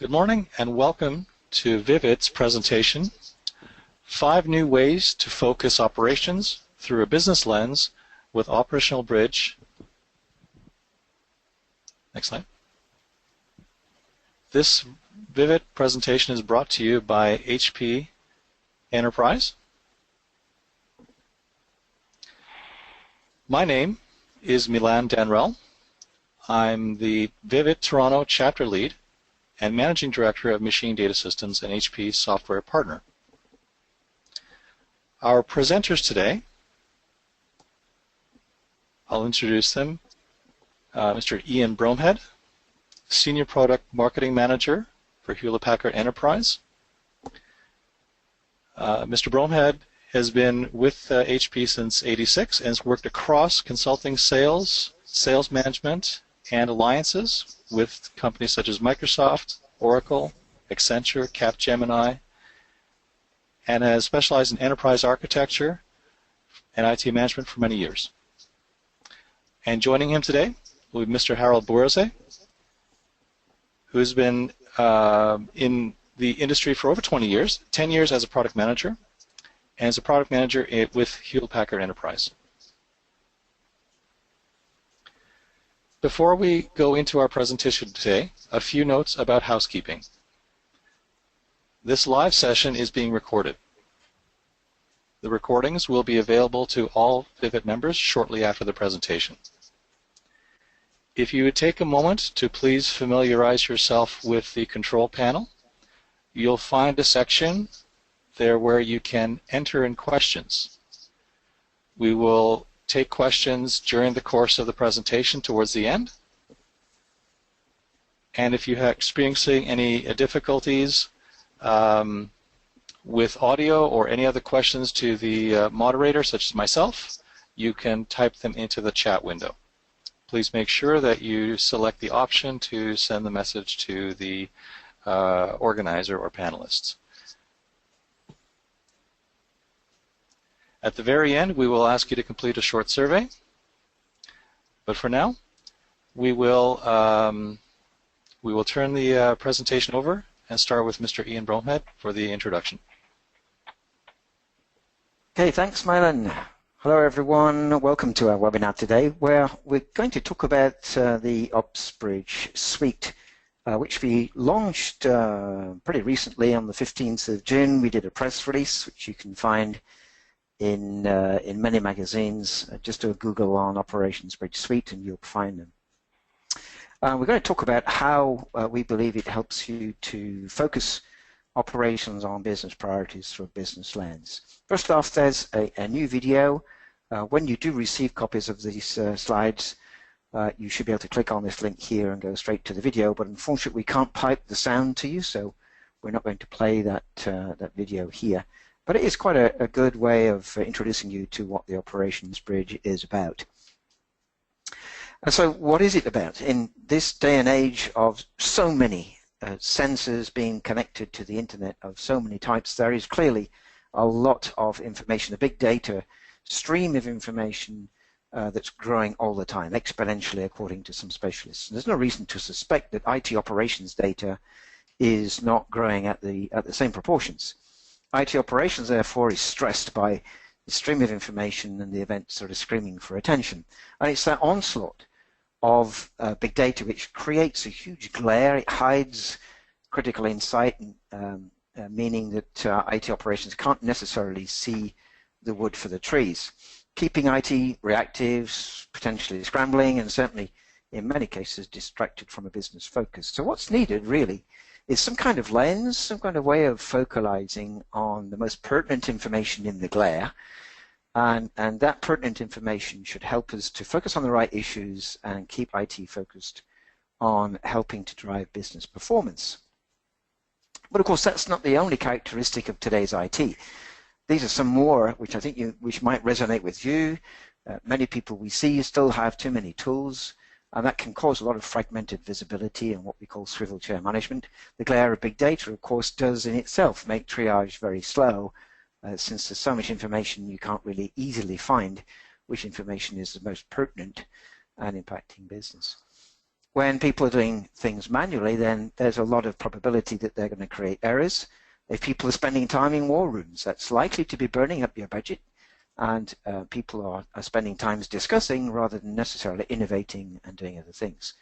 Good morning and welcome to Vivid's presentation, 5 New Ways to Focus Operations Through a Business Lens with Operational Bridge. Next slide. This Vivid presentation is brought to you by HPE Enterprise. My name is Milan Danrell. I'm the Vivid Toronto Chapter Lead and Managing Director of Machine Data Systems and HPE Software Partner. Our presenters today, I'll introduce them. Mr. Ian Bromhead, Senior Product Marketing Manager for Hewlett-Packard Enterprise. Mr. Bromhead has been with HP since '86 and has worked across consulting sales, sales management, and alliances with companies such as Microsoft, Oracle, Accenture, Capgemini, and has specialized in enterprise architecture and IT management for many years. And joining him today will be Mr. Harold Boerse, who's been in the industry for over 20 years, 10 years as a product manager, and is a product manager with Hewlett-Packard Enterprise. Before we go into our presentation today, a few notes about housekeeping. This live session is being recorded. The recordings will be available to all Vivid members shortly after the presentation. If you would take a moment to please familiarize yourself with the control panel, you'll find a section there where you can enter in questions. We will take questions during the course of the presentation towards the end. And if you are experiencing any difficulties with audio or any other questions to the moderator, such as myself, you can type them into the chat window. Please make sure that you select the option to send the message to the organizer or panelists. At the very end, we will ask you to complete a short survey. But for now, we will turn the presentation over and start with Mr. Ian Bromhead for the introduction. Okay, thanks, Milan. Hello, everyone. Welcome to our webinar today, where we're going to talk about the Ops Bridge Suite, which we launched pretty recently on the 15th of June. We did a press release, which you can find in many magazines. Just do a Google on Operations Bridge Suite and you'll find them. We're going to talk about how we believe it helps you to focus operations on business priorities through a business lens. First off, there's a new video. When you do receive copies of these slides, you should be able to click on this link here and go straight to the video, but unfortunately we can't pipe the sound to you, so we're not going to play that video here. But it is quite a good way of introducing you to what the Operations Bridge is about. And so what is it about? In this day and age of so many sensors being connected to the internet of so many types, there is clearly a lot of information, a big data stream of information that's growing all the time, exponentially according to some specialists. And there's no reason to suspect that IT operations data is not growing at the same proportions. IT operations, therefore, is stressed by the stream of information and the events sort of screaming for attention. And it's that onslaught of big data which creates a huge glare. It hides critical insight, meaning that IT operations can't necessarily see the wood for the trees, keeping IT reactive, potentially scrambling, and certainly in many cases distracted from a business focus. So what's needed really is some kind of lens, some kind of way of focalizing on the most pertinent information in the glare, and that pertinent information should help us to focus on the right issues and keep IT focused on helping to drive business performance. But of course that's not the only characteristic of today's IT. These are some more which I think which might resonate with you. Many people we see still have too many tools, and that can cause a lot of fragmented visibility and what we call swivel chair management. The glare of big data, of course, does in itself make triage very slow, since there's so much information you can't really easily find which information is the most pertinent and impacting business. When people are doing things manually, then there's a lot of probability that they're going to create errors. If people are spending time in war rooms, that's likely to be burning up your budget, and people are spending time discussing rather than necessarily innovating and doing other things.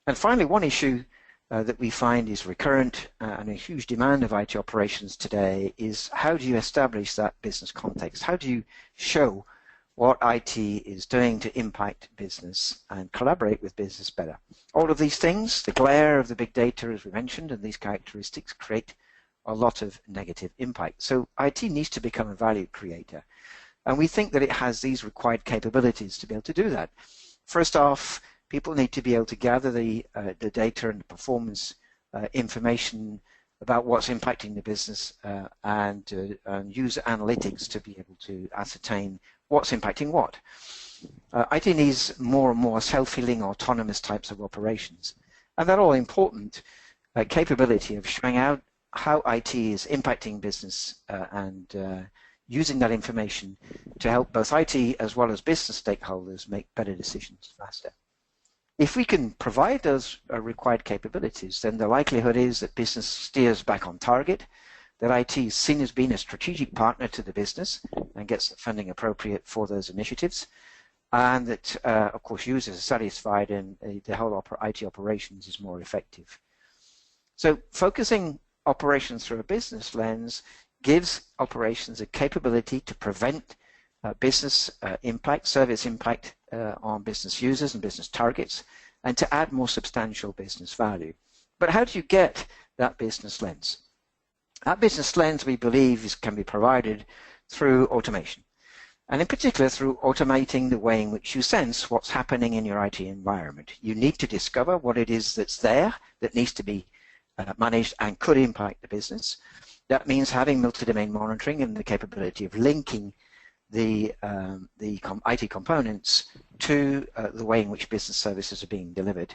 And finally, one issue that we find is recurrent and a huge demand of IT operations today is how do you establish that business context? How do you show what IT is doing to impact business and collaborate with business better? All of these things, the glare of the big data, as we mentioned, and these characteristics create a lot of negative impact. So IT needs to become a value creator. And we think that it has these required capabilities to be able to do that. First off, people need to be able to gather the data and the performance information about what's impacting the business and use analytics to be able to ascertain what's impacting what. IT needs more and more self-healing, autonomous types of operations. And that all important capability of showing out how IT is impacting business and using that information to help both IT as well as business stakeholders make better decisions faster. If we can provide those required capabilities, then the likelihood is that business steers back on target, that IT is seen as being a strategic partner to the business and gets the funding appropriate for those initiatives, and that, of course, users are satisfied and the whole IT operations is more effective. So focusing operations through a business lens gives operations a capability to prevent business impact, service impact on business users and business targets, and to add more substantial business value. But how do you get that business lens? That business lens, we believe, can be provided through automation, and in particular through automating the way in which you sense what's happening in your IT environment. You need to discover what it is that's there that needs to be managed and could impact the business. That means having multi-domain monitoring and the capability of linking the IT components to the way in which business services are being delivered,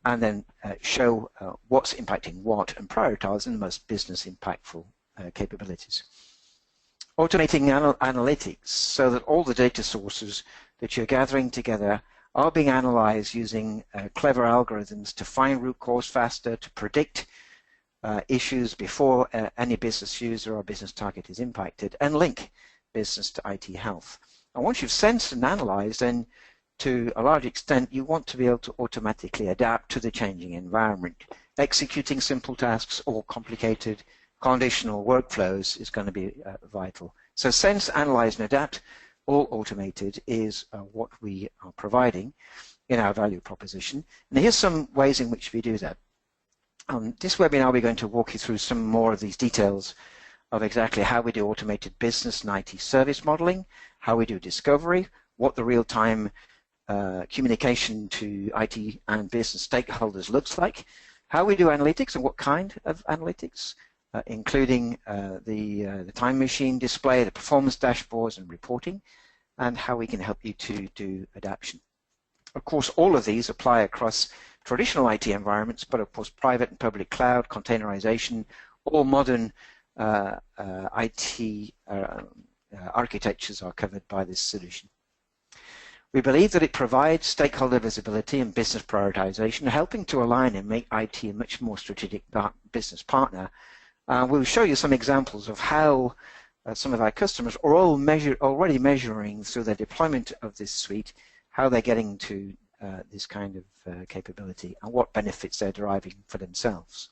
and then show what's impacting what and prioritizing the most business impactful capabilities. Automating analytics so that all the data sources that you're gathering together are being analyzed using clever algorithms to find root cause faster, to predict issues before any business user or business target is impacted, and link business to IT health. And once you've sensed and analyzed, then to a large extent you want to be able to automatically adapt to the changing environment. Executing simple tasks or complicated conditional workflows is going to be vital. So sense, analyze, and adapt, all automated, is what we are providing in our value proposition. And here's some ways in which we do that. This webinar we're going to walk you through some more of these details of exactly how we do automated business and IT service modeling, how we do discovery, what the real-time communication to IT and business stakeholders looks like, how we do analytics and what kind of analytics, including the time machine display, the performance dashboards and reporting, and how we can help you to do adaption. Of course, all of these apply across traditional IT environments, but of course private and public cloud, containerization, all modern IT architectures are covered by this solution. We believe that it provides stakeholder visibility and business prioritization, helping to align and make IT a much more strategic business partner. We'll show you some examples of how some of our customers are already measuring through their deployment of this suite how they're getting to this kind of capability and what benefits they're deriving for themselves.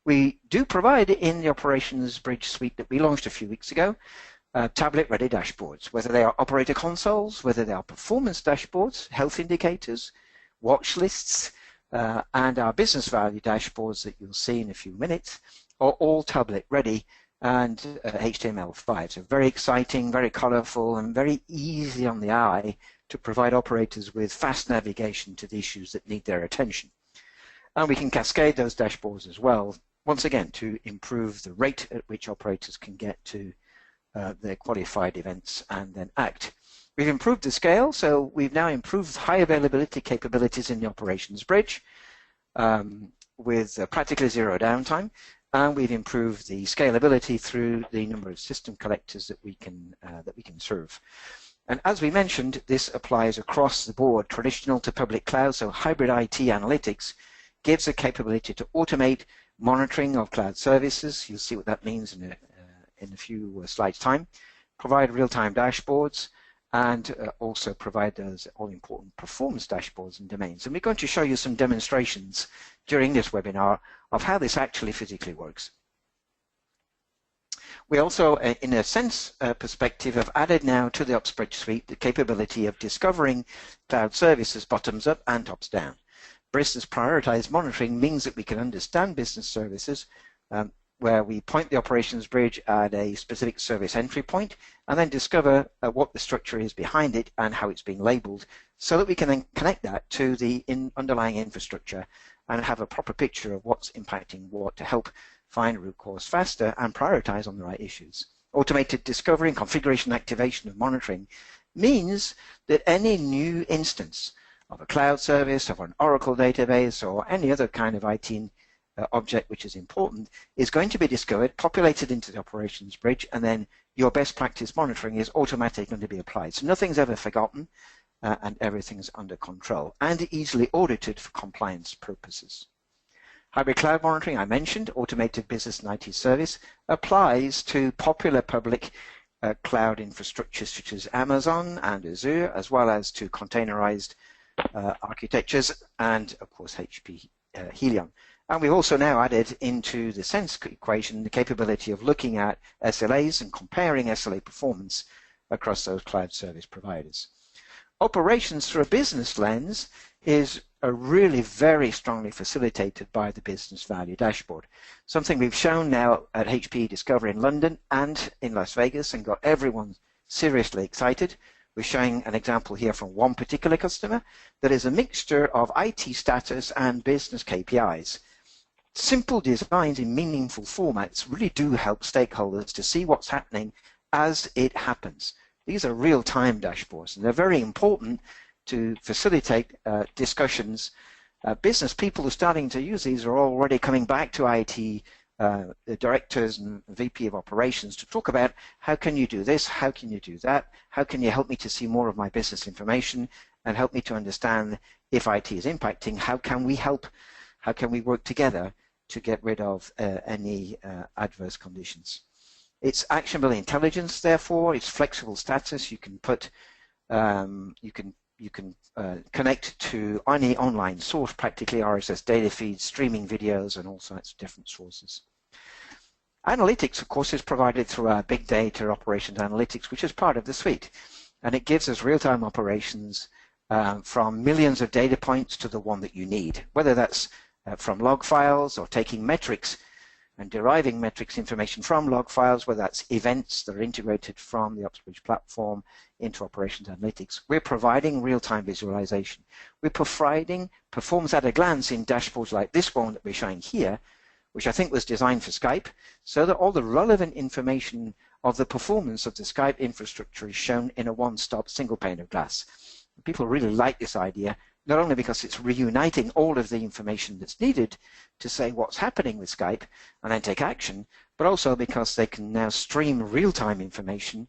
We do provide in the Operations Bridge Suite that we launched a few weeks ago tablet-ready dashboards, whether they are operator consoles, whether they are performance dashboards, health indicators, watch lists, and our business value dashboards that you'll see in a few minutes are all tablet-ready and HTML5. So very exciting, very colorful, and very easy on the eye to provide operators with fast navigation to the issues that need their attention. And we can cascade those dashboards as well, once again, to improve the rate at which operators can get to their qualified events and then act. We've improved the scale, so we've now improved high availability capabilities in the Operations Bridge with practically zero downtime, and we've improved the scalability through the number of system collectors that we can serve. And as we mentioned, this applies across the board, traditional to public cloud, so hybrid IT analytics gives the capability to automate monitoring of cloud services. You'll see what that means in a few slides' time. Provide real-time dashboards, and also provide those all-important performance dashboards and domains. And we're going to show you some demonstrations during this webinar of how this actually physically works. We also, in a sense perspective, have added now to the OpsBridge Suite the capability of discovering cloud services bottoms up and tops down. Business prioritized monitoring means that we can understand business services where we point the operations bridge at a specific service entry point and then discover what the structure is behind it and how it's being labeled, so that we can then connect that to the underlying infrastructure and have a proper picture of what's impacting what to help find root cause faster and prioritize on the right issues. Automated discovery and configuration activation of monitoring means that any new instance of a cloud service, of an Oracle database, or any other kind of IT object which is important is going to be discovered, populated into the operations bridge, and then your best practice monitoring is automatically going to be applied. So nothing's ever forgotten and everything's under control and easily audited for compliance purposes. Hybrid cloud monitoring, I mentioned, automated business and IT service, applies to popular public cloud infrastructures such as Amazon and Azure, as well as to containerized architectures and, of course, HPE Helion. And we've also now added into the sense equation the capability of looking at SLAs and comparing SLA performance across those cloud service providers. Operations through a business lens is really very strongly facilitated by the business value dashboard. Something we've shown now at HPE Discover in London and in Las Vegas and got everyone seriously excited. We're showing an example here from one particular customer that is a mixture of IT status and business KPIs. Simple designs in meaningful formats really do help stakeholders to see what's happening as it happens. These are real-time dashboards, and they're very important to facilitate discussions. Business people who are starting to use these are already coming back to IT the directors and VP of operations to talk about how can you do this, how can you do that, how can you help me to see more of my business information and help me to understand if IT is impacting, how can we help, how can we work together to get rid of any adverse conditions. It's actionable intelligence, therefore, it's flexible status. You can put, you can connect to any online source, practically RSS data feeds, streaming videos, and all sorts of different sources. Analytics, of course, is provided through our big data operations analytics, which is part of the suite. And it gives us real-time operations from millions of data points to the one that you need, whether that's from log files or taking metrics and deriving metrics information from log files, whether that's events that are integrated from the OpsBridge platform into operations analytics. We're providing real-time visualization. We're providing performance at a glance in dashboards like this one that we're showing here, which I think was designed for Skype, so that all the relevant information of the performance of the Skype infrastructure is shown in a one-stop single pane of glass. People really like this idea, not only because it's reuniting all of the information that's needed to say what's happening with Skype and then take action, but also because they can now stream real-time information.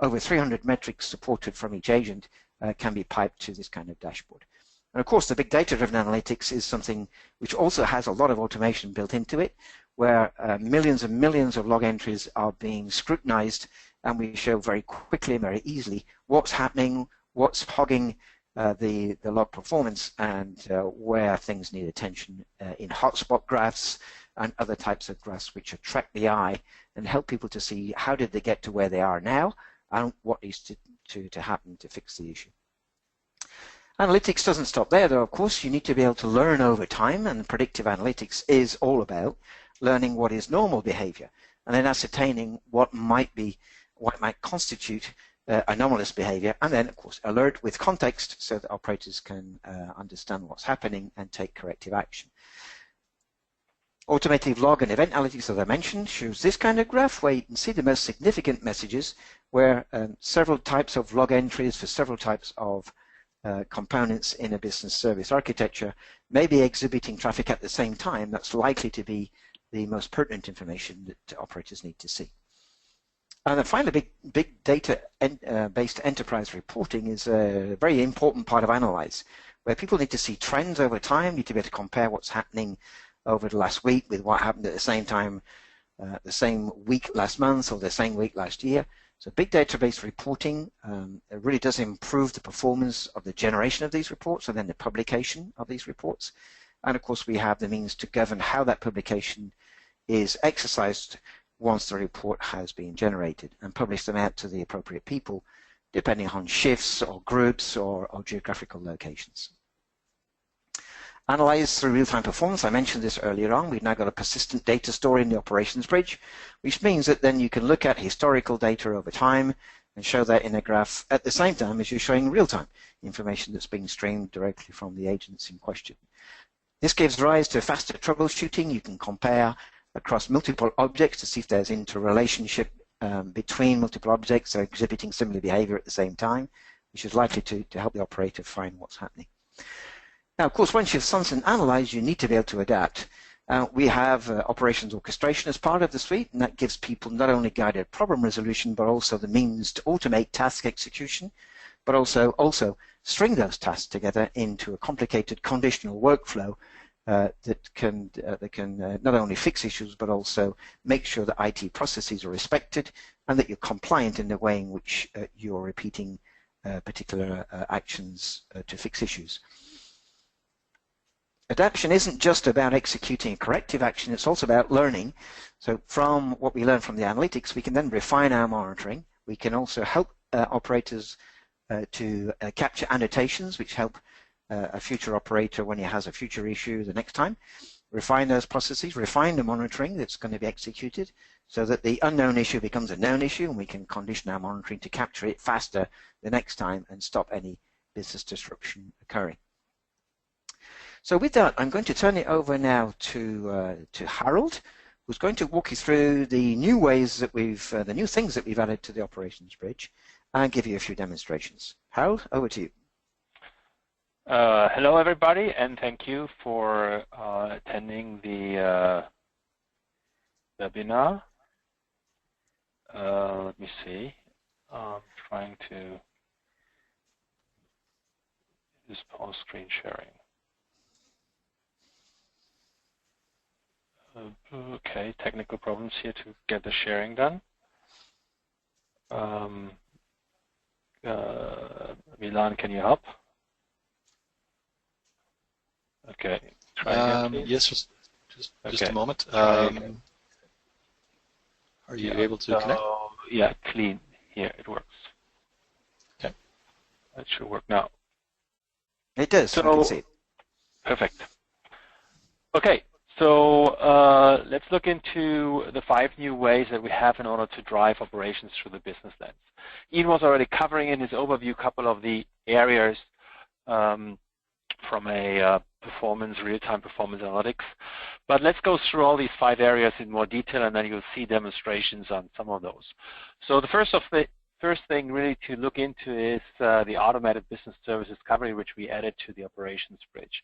Over 300 metrics supported from each agent can be piped to this kind of dashboard. And of course, the big data-driven analytics is something which also has a lot of automation built into it, where millions and millions of log entries are being scrutinized, and we show very quickly and very easily what's happening, what's hogging the log performance, and where things need attention in hotspot graphs and other types of graphs which attract the eye and help people to see how did they get to where they are now and what needs to happen to fix the issue. Analytics doesn't stop there, though. Of course, you need to be able to learn over time, and predictive analytics is all about learning what is normal behavior and then ascertaining what might constitute anomalous behavior, and then, of course, alert with context so that operators can understand what's happening and take corrective action. Automated log and event analytics, as I mentioned, shows this kind of graph where you can see the most significant messages where several types of log entries for several types of components in a business service architecture may be exhibiting traffic at the same time. That's likely to be the most pertinent information that operators need to see. And then finally, big data-based enterprise reporting is a very important part of Analyze, where people need to see trends over time, need to be able to compare what's happening over the last week with what happened at the same time, the same week last month or the same week last year. So big database reporting it really does improve the performance of the generation of these reports and then the publication of these reports. And of course, we have the means to govern how that publication is exercised once the report has been generated and publish them out to the appropriate people, depending on shifts or groups or geographical locations. Analyze through real-time performance. I mentioned this earlier on. We've now got a persistent data store in the Operations Bridge, which means that then you can look at historical data over time and show that in a graph at the same time as you're showing real-time information that's being streamed directly from the agents in question. This gives rise to faster troubleshooting. You can compare across multiple objects to see if there's interrelationship between multiple objects that are exhibiting similar behavior at the same time, which is likely to help the operator find what's happening. Now, of course, once you've sensed and analyzed, you need to be able to adapt. We have operations orchestration as part of the suite, and that gives people not only guided problem resolution, but also the means to automate task execution, but also string those tasks together into a complicated conditional workflow that can not only fix issues, but also make sure that IT processes are respected and that you're compliant in the way in which you're repeating particular actions to fix issues. Adaption isn't just about executing a corrective action, it's also about learning. So from what we learn from the analytics, we can then refine our monitoring. We can also help operators to capture annotations, which help a future operator when he has a future issue the next time. Refine those processes, refine the monitoring that's going to be executed so that the unknown issue becomes a known issue, and we can condition our monitoring to capture it faster the next time and stop any business disruption occurring. So with that, I'm going to turn it over now to Harold, who's going to walk you through the new ways that the new things that we've added to the Operations Bridge and give you a few demonstrations. Harold, over to you. Hello, everybody, and thank you for attending the webinar. Let me see. I'm trying to just pause screen sharing. Okay, technical problems here to get the sharing done. Milan, can you help? Okay. Try again, please. Yes, just a moment. Are you able to connect? Yeah, clean. Here, it works. Okay. That should work now. It does. So, I can see it. Perfect. Okay. So let's look into the 5 new ways that we have in order to drive operations through the business lens. Ian was already covering in his overview a couple of the areas from a real-time performance analytics. But let's go through all these 5 areas in more detail, and then you'll see demonstrations on some of those. So the first thing really to look into is the automated business service discovery, which we added to the Operations Bridge.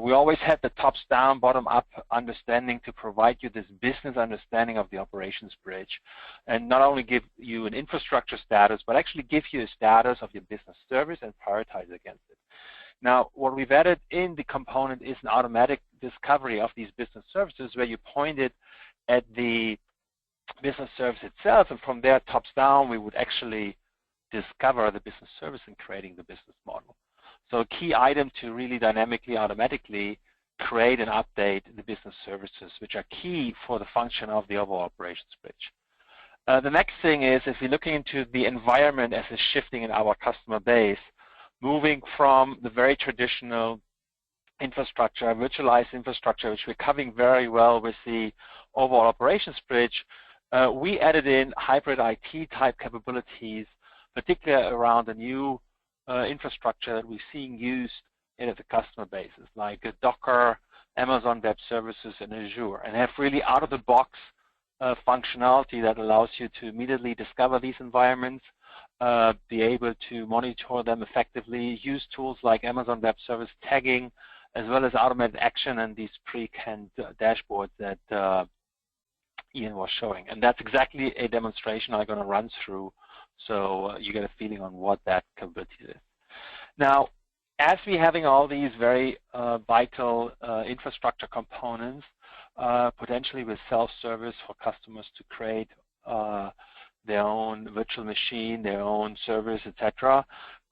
We always had the tops-down, bottom-up understanding to provide you this business understanding of the Operations Bridge, and not only give you an infrastructure status, but actually give you a status of your business service and prioritize against it. Now, what we've added in the component is an automatic discovery of these business services, where you point it at the business service itself, and from there, tops down, we would actually discover the business service in creating the business model. So a key item to really dynamically, automatically create and update the business services, which are key for the function of the overall Operations Bridge. The next thing is, if you're looking into the environment as it's shifting in our customer base, moving from the very traditional infrastructure, virtualized infrastructure, which we're covering very well with the overall Operations Bridge, we added in hybrid IT type capabilities, particularly around the new infrastructure that we're seeing used in the customer bases, like Docker, Amazon Web Services, and Azure, and have really out-of-the-box functionality that allows you to immediately discover these environments, be able to monitor them effectively, use tools like Amazon Web Service tagging, as well as automated action and these pre-canned dashboards that Ian was showing. And that's exactly a demonstration I'm going to run through, so you get a feeling on what that capability is. Now, as we're having all these very vital infrastructure components, potentially with self-service for customers to create their own virtual machine, their own service, etc.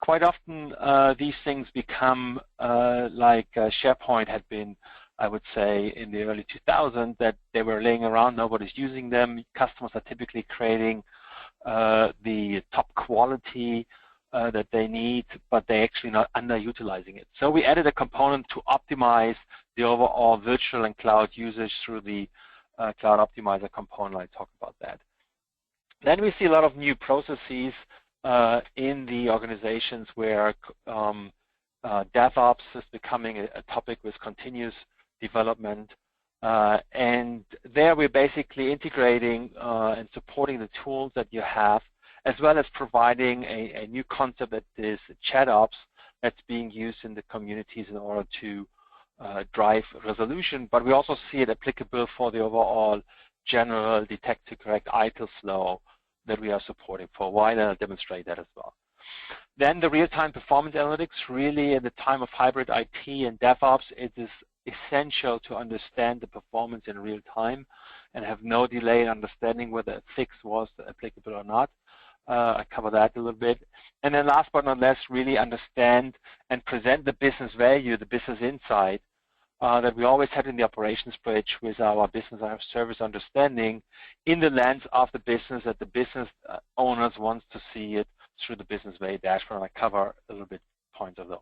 Quite often, these things become like SharePoint had been, I would say, in the early 2000s, that they were laying around, nobody's using them. Customers are typically creating the top quality that they need, but they're actually not underutilizing it. So we added a component to optimize the overall virtual and cloud usage through the Cloud Optimizer component. I talk about that. Then we see a lot of new processes in the organizations where DevOps is becoming a topic with continuous development. And there we're basically integrating and supporting the tools that you have, as well as providing a new concept that is ChatOps that's being used in the communities in order to drive resolution. But we also see it applicable for the overall general detect to correct ITIL flow that we are supporting for a while, and I'll demonstrate that as well. Then the real-time performance analytics, really at the time of hybrid IT and DevOps, it is essential to understand the performance in real time and have no delay in understanding whether a fix was applicable or not. I cover that a little bit. And then last but not least, really understand and present the business value, the business insight that we always had in the operations bridge with our business service understanding in the lens of the business, that the business owners wants to see it through the business value dashboard. And I cover a little bit points of those.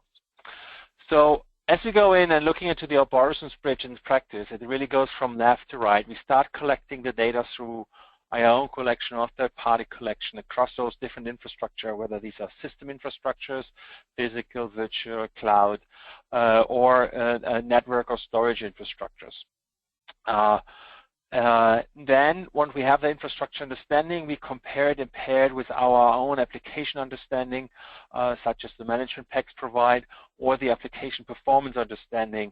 So as we go in and looking into the operations bridge in practice, it really goes from left to right. We start collecting the data through our own collection or third-party collection across those different infrastructure, whether these are system infrastructures, physical, virtual, cloud, or network or storage infrastructures. Then, once we have the infrastructure understanding, we compare it and pair it with our own application understanding, such as the management packs provide, or the application performance understanding,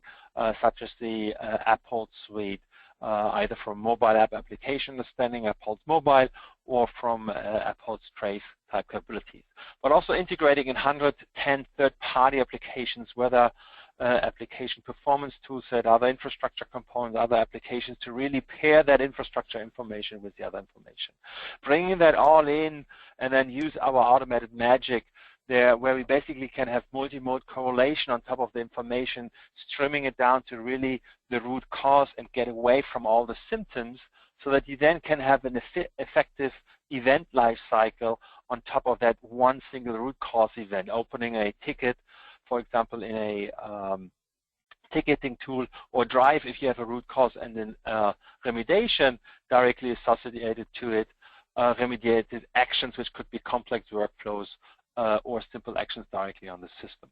such as the Uphold suite, either from mobile app application understanding, Uphold's mobile, or from Uphold's trace type capabilities. But also integrating in 110 third-party applications, whether application performance toolset, other infrastructure components, other applications, to really pair that infrastructure information with the other information. Bringing that all in and then use our automated magic there, where we basically can have multi-mode correlation on top of the information, trimming it down to really the root cause and get away from all the symptoms, so that you then can have an effective event life cycle on top of that one single root cause event. Opening a ticket, for example, in a ticketing tool, or Drive if you have a root cause and then remediation directly associated to it, remediated actions, which could be complex workflows, or simple actions directly on the system.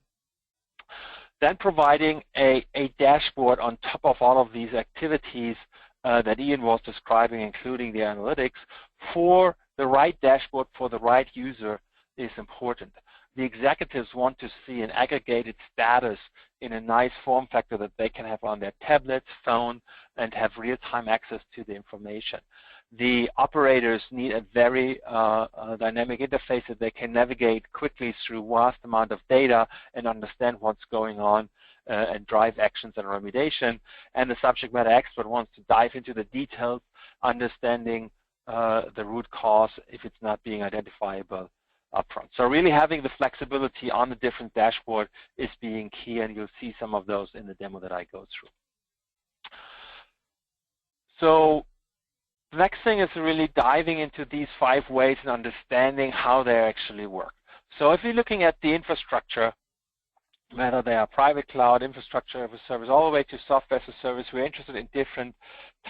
Then providing a dashboard on top of all of these activities that Ian was describing, including the analytics, for the right dashboard for the right user is important. The executives want to see an aggregated status in a nice form factor that they can have on their tablet, phone, and have real-time access to the information. The operators need a very dynamic interface that they can navigate quickly through vast amount of data and understand what's going on and drive actions and remediation. And the subject matter expert wants to dive into the details, understanding the root cause if it's not being identifiable upfront. So really having the flexibility on the different dashboard is being key, and you'll see some of those in the demo that I go through. So the next thing is really diving into these 5 ways and understanding how they actually work. So if you're looking at the infrastructure, whether they are private cloud, infrastructure as a service, all the way to software as a service, we're interested in different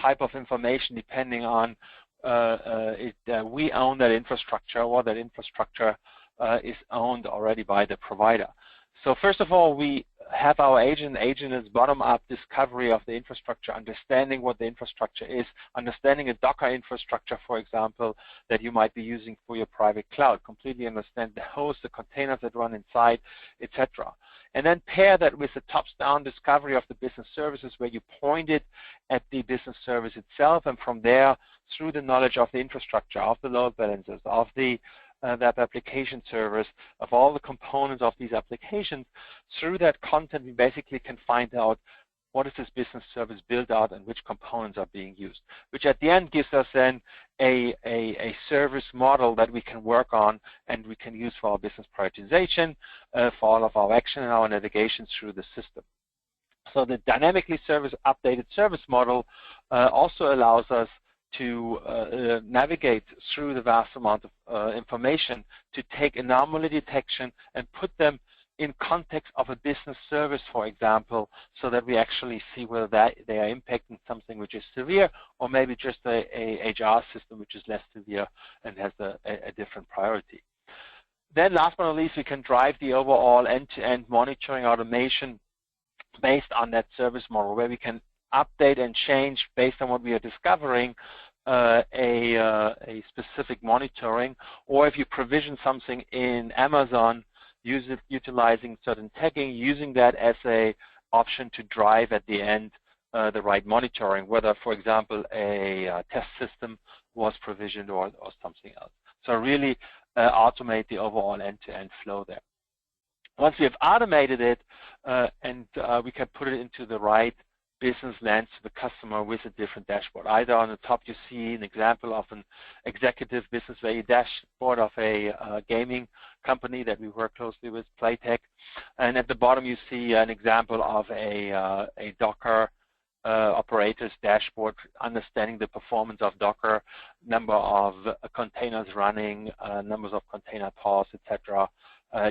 type of information depending on we own that infrastructure, or that infrastructure is owned already by the provider. So first of all, we have our agent. Agent is bottom-up discovery of the infrastructure, understanding what the infrastructure is, understanding a Docker infrastructure, for example, that you might be using for your private cloud, completely understand the host, the containers that run inside, etc. and then pair that with the tops-down discovery of the business services, where you point it at the business service itself, and from there, through the knowledge of the infrastructure, of the load balancers, of the web application servers, of all the components of these applications, through that content we basically can find out what is this business service built out and which components are being used, which at the end gives us then a service model that we can work on and we can use for our business prioritization, for all of our action and our navigation through the system. So the dynamically updated service model also allows us to navigate through the vast amount of information to take anomaly detection and put them in context of a business service, for example, so that we actually see whether they are impacting something which is severe, or maybe just a HR system which is less severe and has a different priority. Then last but not least, we can drive the overall end-to-end monitoring automation based on that service model, where we can update and change based on what we are discovering a specific monitoring, or if you provision something in Amazon, utilizing certain tagging, using that as a option to drive at the end the right monitoring, whether, for example, a test system was provisioned or something else. So really automate the overall end-to-end flow there. Once we have automated it and we can put it into the right business lens to the customer with a different dashboard. Either on the top you see an example of an executive business value dashboard of a gaming company that we work closely with, Playtech, and at the bottom you see an example of a Docker operator's dashboard, understanding the performance of Docker, number of containers running, numbers of container pods, etc.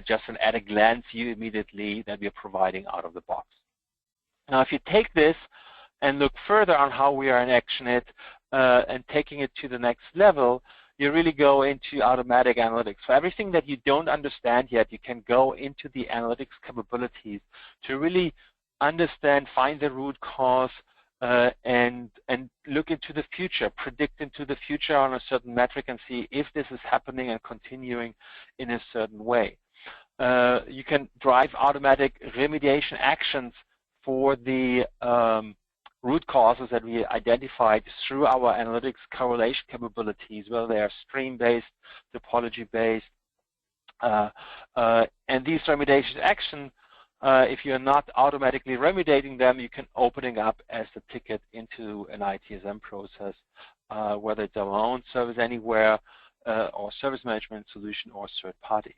Just an at a glance view immediately that we are providing out of the box. Now, if you take this and look further on how we are enacting it and taking it to the next level, you really go into automatic analytics. For everything that you don't understand yet, you can go into the analytics capabilities to really understand, find the root cause, and look into the future, predict into the future on a certain metric and see if this is happening and continuing in a certain way. You can drive automatic remediation actions for the root causes that we identified through our analytics correlation capabilities, whether they are stream-based, topology-based, and these remediation actions, if you're not automatically remediating them, you can opening up as a ticket into an ITSM process, whether it's our own service anywhere or service management solution or third party.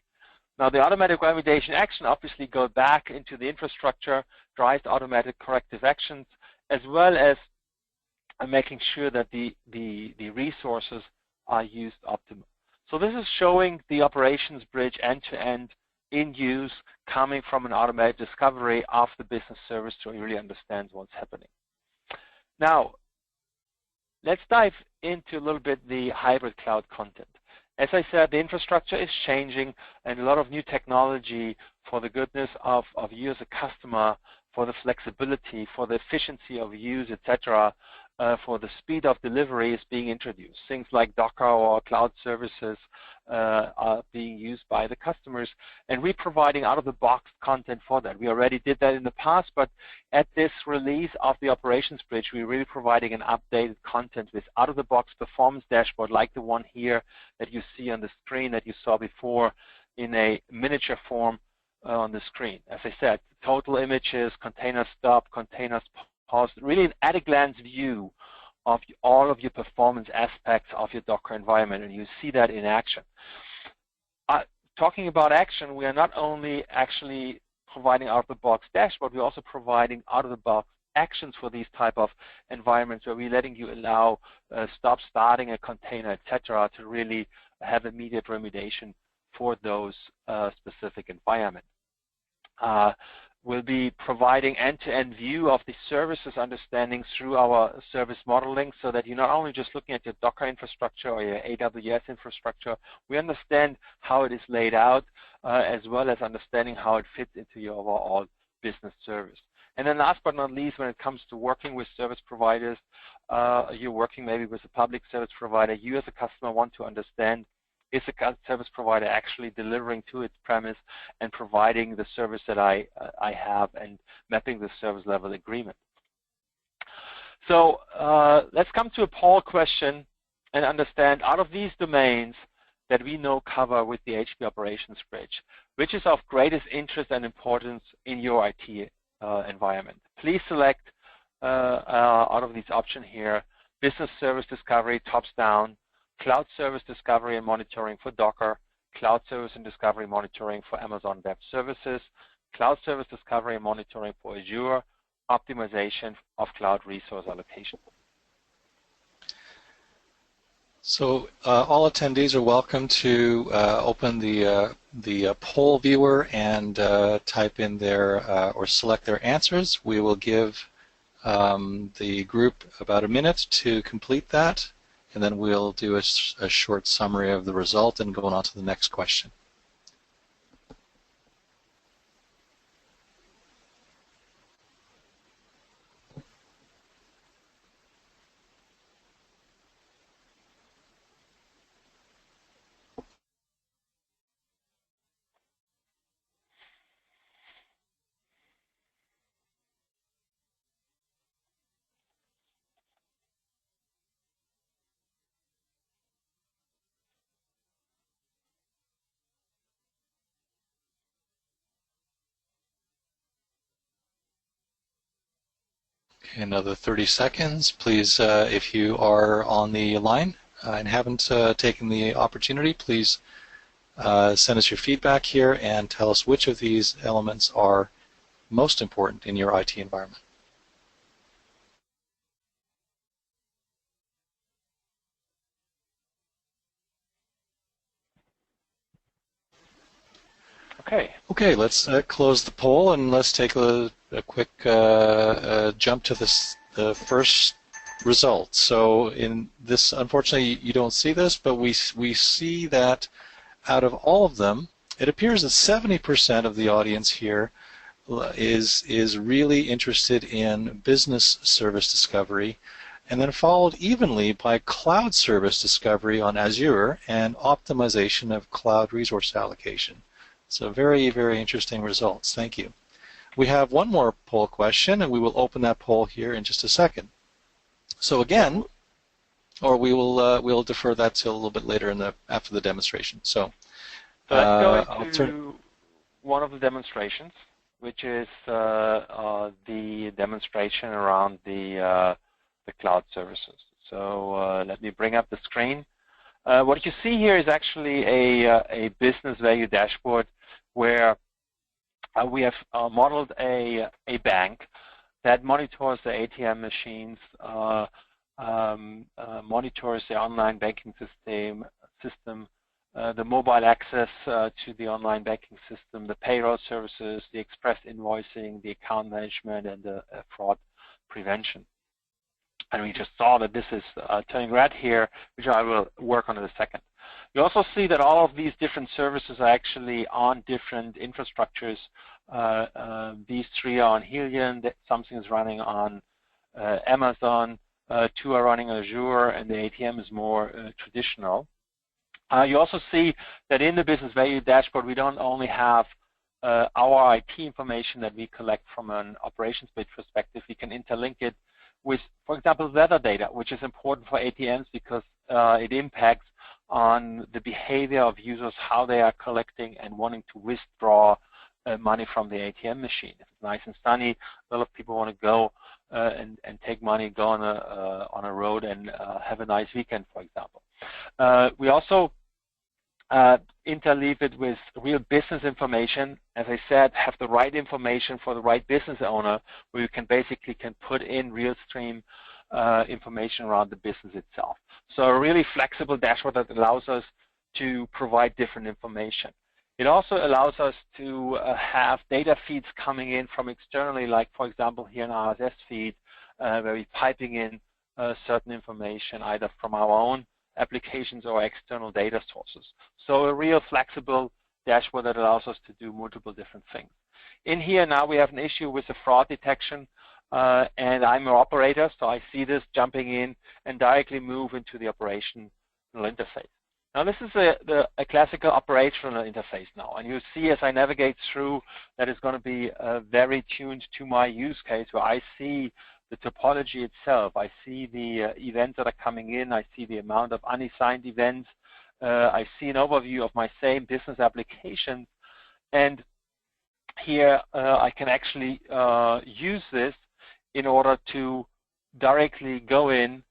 Now, the automatic remediation action obviously goes back into the infrastructure, drives automatic corrective actions, as well as making sure that the resources are used optimally. So this is showing the operations bridge end-to-end in use, coming from an automatic discovery of the business service so you really understand what's happening. Now, let's dive into a little bit the hybrid cloud content. As I said, the infrastructure is changing and a lot of new technology for the goodness of you as a customer, for the flexibility, for the efficiency of use, etc., for the speed of delivery is being introduced. Things like Docker or cloud services are being used by the customers, and we're providing out-of-the-box content for that. We already did that in the past, but at this release of the Operations Bridge, we're really providing an updated content with out-of-the-box performance dashboard like the one here that you see on the screen that you saw before in a miniature form on the screen. As I said, total images, container stop, containers paused, really an at-a-glance view of all of your performance aspects of your Docker environment, and you see that in action. Talking about action, we are not only actually providing out-of-the-box dashboard, we're also providing out-of-the-box actions for these type of environments where we're letting you allow stop starting a container, etc., to really have immediate remediation for those specific environments. We'll be providing end-to-end view of the services understanding through our service modeling so that you're not only just looking at your Docker infrastructure or your AWS infrastructure, we understand how it is laid out as well as understanding how it fits into your overall business service. And then last but not least, when it comes to working with service providers, you're working maybe with a public service provider, you as a customer want to understand is the service provider actually delivering to its premise and providing the service that I have and mapping the service level agreement. So let's come to a poll question and understand, out of these domains that we know cover with the HPE Operations Bridge, which is of greatest interest and importance in your IT environment. Please select out of these options here: business service discovery, tops down; cloud service discovery and monitoring for Docker; cloud service and discovery monitoring for Amazon Web Services; cloud service discovery and monitoring for Azure; optimization of cloud resource allocation. So all attendees are welcome to open the poll viewer and type in their or select their answers. We will give the group about a minute to complete that, and then we'll do a short summary of the result and go on to the next question. Okay, another 30 seconds. Please, if you are on the line and haven't taken the opportunity, please send us your feedback here and tell us which of these elements are most important in your IT environment. Okay, let's close the poll and let's take a quick jump to the first result. So in this, unfortunately, you don't see this, but we see that out of all of them, it appears that 70% of the audience here is really interested in business service discovery, and then followed evenly by cloud service discovery on Azure and optimization of cloud resource allocation. So very, very interesting results. Thank you. We have one more poll question, and we will open that poll here in just a second. So again, or we'll defer that till a little bit later after the demonstration. So let's go into one of the demonstrations, which is the demonstration around the cloud services. So let me bring up the screen. What you see here is actually a business value dashboard where we have modeled a bank that monitors the ATM machines, monitors the online banking system, the mobile access to the online banking system, the payroll services, the express invoicing, the account management, and the fraud prevention. And we just saw that this is turning red here, which I will work on in a second. You also see that all of these different services are actually on different infrastructures. These three are on Helion, something is running on Amazon, two are running Azure, and the ATM is more traditional. You also see that in the business value dashboard, we don't only have our IT information that we collect from an operations bridge perspective. We can interlink it with, for example, weather data, which is important for ATMs because it impacts on the behavior of users, how they are collecting and wanting to withdraw money from the ATM machine. If it's nice and sunny, a lot of people want to go and take money, go on a road and have a nice weekend, for example. We also interleave it with real business information. As I said, have the right information for the right business owner, where you can basically put in real stream information around the business itself. So a really flexible dashboard that allows us to provide different information. It also allows us to have data feeds coming in from externally, like for example here an RSS feed, where we're piping in certain information either from our own applications or external data sources. So a real flexible dashboard that allows us to do multiple different things. In here now we have an issue with the fraud detection, and I'm an operator, so I see this jumping in and directly move into the operational interface. Now this is a classical operational interface now, and you see as I navigate through that is going to be very tuned to my use case, where I see the topology itself. I see the events that are coming in. I see the amount of unassigned events. I see an overview of my same business application, and here I can actually use this in order to directly go in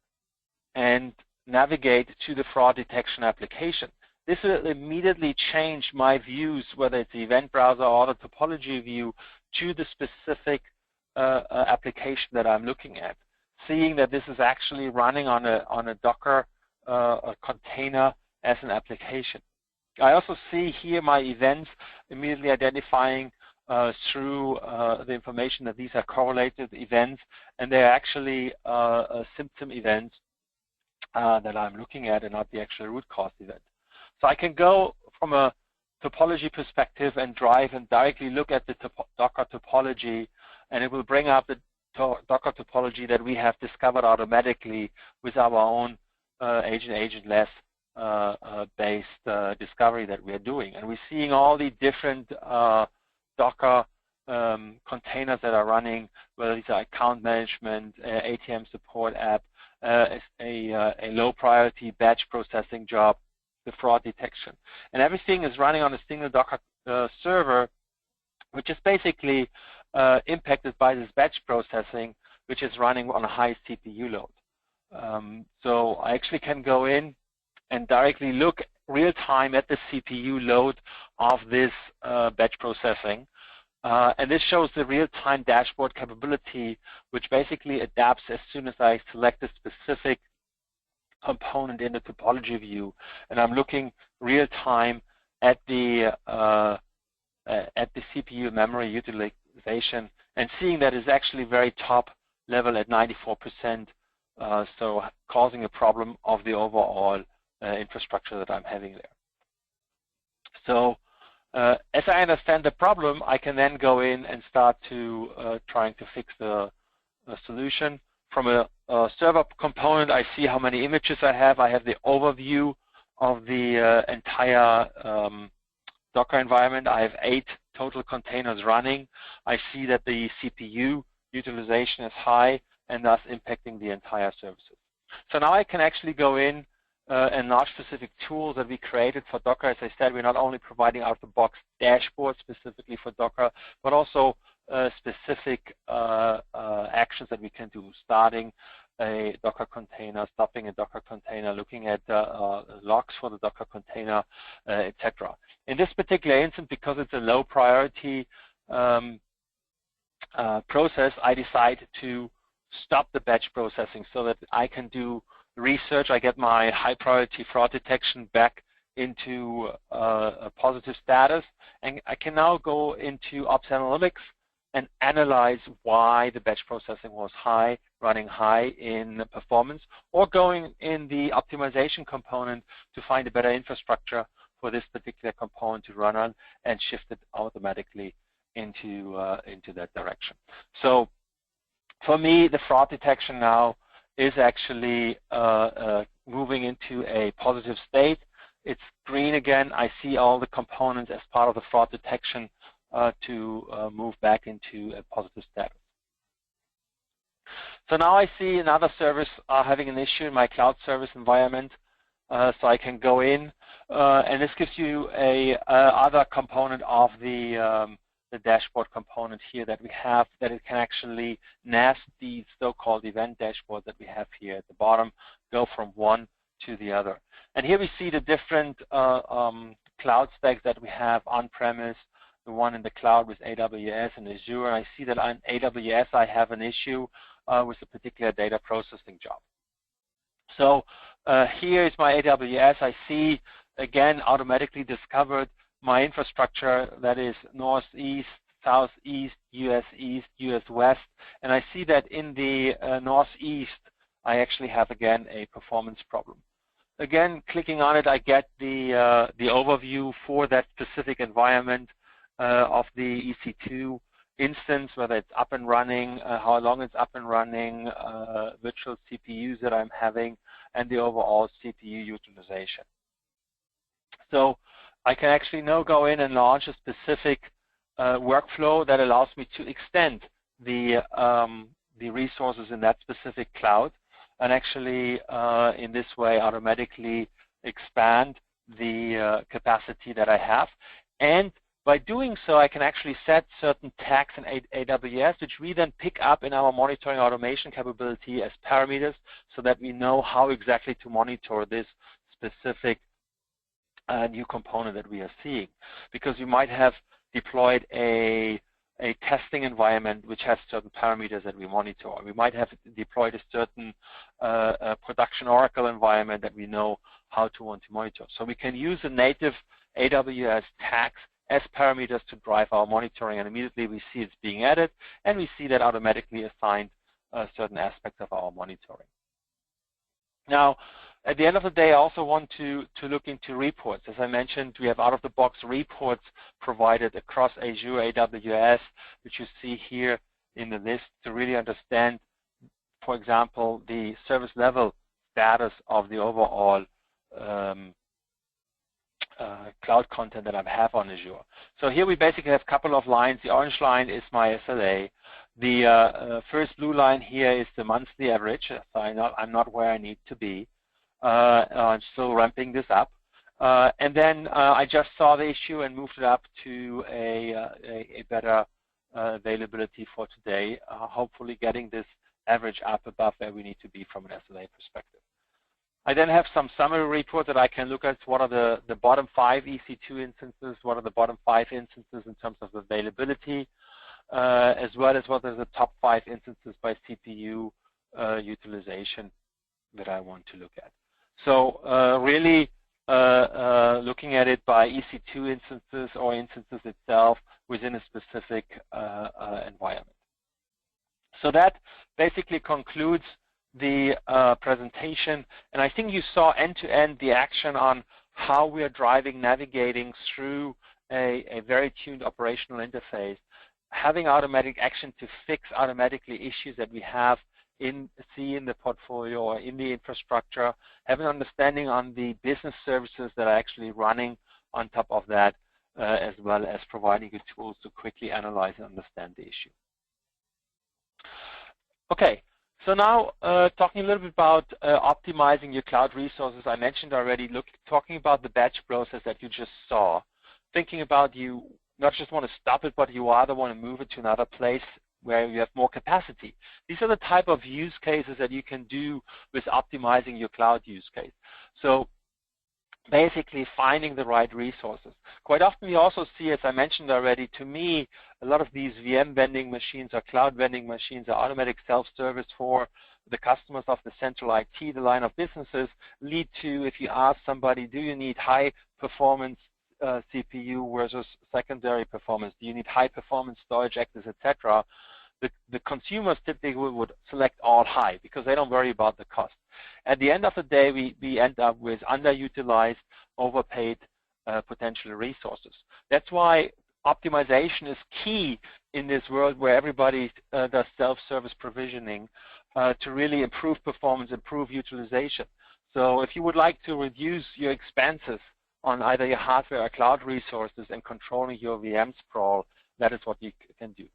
and navigate to the fraud detection application. This will immediately change my views, whether it's the event browser or the topology view, to the specific application that I'm looking at, seeing that this is actually running on a Docker a container as an application. I also see here my events immediately identifying through the information that these are correlated events, and they're actually symptom events that I'm looking at and not the actual root cause event. So I can go from a topology perspective and drive and directly look at the Docker topology, and it will bring up the Docker topology that we have discovered automatically with our own agentless based discovery that we are doing. And we're seeing all the different Docker containers that are running, whether these are account management, ATM support app, a low priority batch processing job, the fraud detection. And everything is running on a single Docker server, which is basically impacted by this batch processing, which is running on a high CPU load. So I actually can go in and directly look real time at the CPU load of this batch processing. And this shows the real-time dashboard capability, which basically adapts as soon as I select a specific component in the topology view, and I'm looking real-time at the CPU memory utilization, and seeing that is actually very top level at 94%, so causing a problem of the overall infrastructure that I'm having there. So as I understand the problem, I can then go in and start to trying to fix the solution. From a server component, I see how many images I have. I have the overview of the entire Docker environment. I have 8 total containers running. I see that the CPU utilization is high and thus impacting the entire services. So now I can actually go in and large specific tools that we created for Docker. As I said, we're not only providing out-of-the-box dashboards specifically for Docker, but also specific actions that we can do, starting a Docker container, stopping a Docker container, looking at logs for the Docker container, etc. In this particular instance, because it's a low priority process, I decide to stop the batch processing so that I can do research. I get my high priority fraud detection back into a positive status, and I can now go into Ops Analytics and analyze why the batch processing was running high in performance, or going in the optimization component to find a better infrastructure for this particular component to run on and shift it automatically into that direction. So for me, the fraud detection now is actually moving into a positive state. It's green again. I see all the components as part of the fraud detection to move back into a positive status. So now I see another service having an issue in my cloud service environment. So I can go in, and this gives you a other component of the dashboard component here that we have, that it can actually nest these so-called event dashboards that we have here at the bottom, go from one to the other. And here we see the different cloud stacks that we have on-premise, the one in the cloud with AWS and Azure. And I see that on AWS I have an issue with a particular data processing job. So here is my AWS. I see, again, automatically discovered my infrastructure that is northeast, southeast, US East, US West, and I see that in the northeast I actually have again a performance problem. Again, clicking on it, I get the overview for that specific environment of the EC2 instance, whether it's up and running, how long it's up and running, virtual CPUs that I'm having, and the overall CPU utilization. So I can actually now go in and launch a specific workflow that allows me to extend the resources in that specific cloud, and actually in this way automatically expand the capacity that I have. And by doing so, I can actually set certain tags in AWS, which we then pick up in our monitoring automation capability as parameters, so that we know how exactly to monitor this specific new component that we are seeing. Because we might have deployed a testing environment which has certain parameters that we monitor. We might have deployed a certain production Oracle environment that we know how to want to monitor. So we can use the native AWS tags as parameters to drive our monitoring, and immediately we see it's being added, and we see that automatically assigned certain aspects of our monitoring. Now, at the end of the day, I also want to look into reports. As I mentioned, we have out-of-the-box reports provided across Azure, AWS, which you see here in the list to really understand, for example, the service level status of the overall cloud content that I have on Azure. So here we basically have a couple of lines. The orange line is my SLA. The first blue line here is the monthly average. So I'm not where I need to be. I'm still ramping this up. And then I just saw the issue and moved it up to a better availability for today, hopefully getting this average up above where we need to be from an SLA perspective. I then have some summary reports that I can look at. What are the bottom 5 EC2 instances? What are the bottom 5 instances in terms of availability? As well as what are the top 5 instances by CPU utilization that I want to look at. So really looking at it by EC2 instances or instances itself within a specific environment. So that basically concludes the presentation, and I think you saw end-to-end the action on how we are navigating through a very tuned operational interface, having automatic action to fix automatically issues that we have in the portfolio or in the infrastructure, have an understanding on the business services that are actually running on top of that, as well as providing you tools to quickly analyze and understand the issue. Okay, so now talking a little bit about optimizing your cloud resources. I mentioned already, talking about the batch process that you just saw, thinking about you not just want to stop it, but you rather want to move it to another place where you have more capacity. These are the type of use cases that you can do with optimizing your cloud use case. So basically finding the right resources. Quite often we also see, as I mentioned already, to me, a lot of these VM vending machines or cloud vending machines are automatic self-service for the customers of the central IT, the line of businesses, lead to, if you ask somebody, do you need high performance CPU versus secondary performance? Do you need high performance storage access, etc.? The consumers typically would select all high because they don't worry about the cost. At the end of the day, we end up with underutilized, overpaid potential resources. That's why optimization is key in this world where everybody does self-service provisioning to really improve performance, improve utilization. So if you would like to reduce your expenses on either your hardware or cloud resources and controlling your VM sprawl, that is what you can do.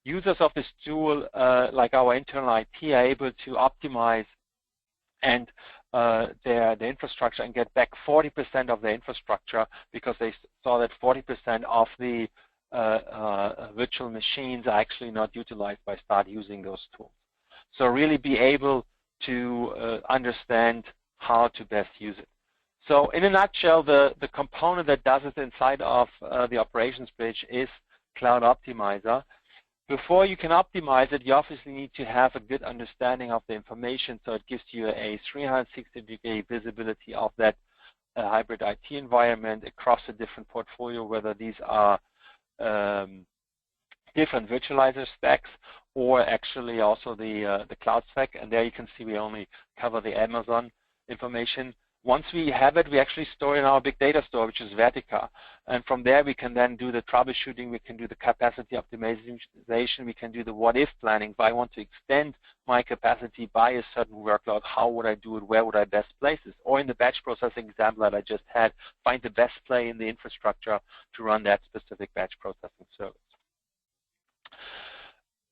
Users of this tool, like our internal IT, are able to optimize and their infrastructure and get back 40% of their infrastructure because they saw that 40% of the virtual machines are actually not utilized by start using those tools. So really be able to understand how to best use it. So in a nutshell, the component that does it inside of the Operations Bridge is Cloud Optimizer. Before you can optimize it, you obviously need to have a good understanding of the information, so it gives you a 360-degree visibility of that hybrid IT environment across a different portfolio, whether these are different virtualizer stacks or actually also the cloud stack. And there you can see we only cover the Amazon information. Once we have it, we actually store it in our big data store, which is Vertica. And from there, we can then do the troubleshooting. We can do the capacity optimization. We can do the what-if planning. If I want to extend my capacity by a certain workload, how would I do it? Where would I best place it? Or in the batch processing example that I just had, find the best play in the infrastructure to run that specific batch processing service.